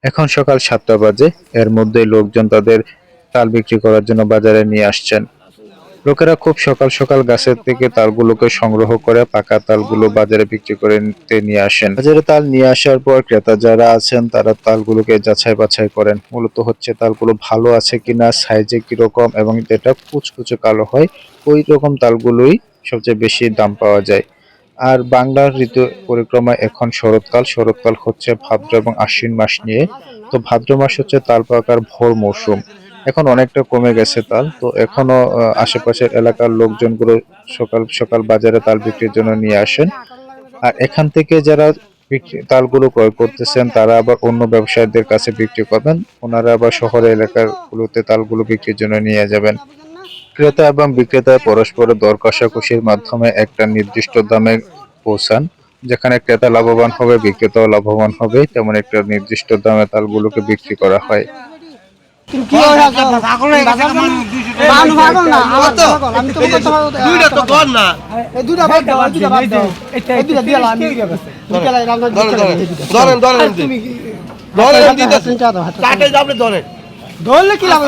এখন সকাল ৭টা বাজে। এর মধ্যেই লোকজন তাদের তাল বিক্রি করার জন্য বাজারে নিয়ে আসছেন। লোকেরা খুব সকাল সকাল গাছের থেকে তালগুলোকে সংগ্রহ করে পাকা তালগুলো বাজারে বিক্রি করে নিয়ে আসেন। বাজারে তাল নিয়ে আসার পর ক্রেতা যারা আছেন তারা তালগুলোকে যাচাই বাছাই করেন। মূলত হচ্ছে তালগুলো ভালো আছে কিনা, সাইজে কিরকম এবং যেটা কুচকুচে কালো হয় ওই রকম তালগুলোই সবচেয়ে বেশি দাম পাওয়া যায়। আর বাংলার ঋতু পরিক্রমা এখন শরৎকাল। শরৎকাল হচ্ছে ভাদ্র এবং আশ্বিন মাস নিয়ে। তো ভাদ্র মাস হচ্ছে তাল পাকার ভোর মৌসুম। এখন অনেকটা কমে গেছে তাল। তো এখনো আশেপাশের এলাকার লোকজনগুলো সকাল সকাল বাজারে তাল বিক্রির জন্য নিয়ে আসেন। আর এখান থেকে যারা তালগুলো ক্রয় করতেছেন তারা আবার অন্য ব্যবসায়ীদের কাছে বিক্রি করবেন। ওনারা আবার শহরের এলাকাগুলোতে তালগুলো বিক্রির জন্য নিয়ে যাবেন। ক্রেতা এবং বিক্রেতা পরস্পরের দর কষাকষির মাধ্যমে একটা নির্দিষ্ট দামে পৌঁছান। যেখানে ক্রেতা লাভবান হবে, বিক্রেতাও লাভবান হবে, তেমন একটা নির্দিষ্ট দামে তালগুলোকে বিক্রি করা হয়। ধরলে কি লাভ?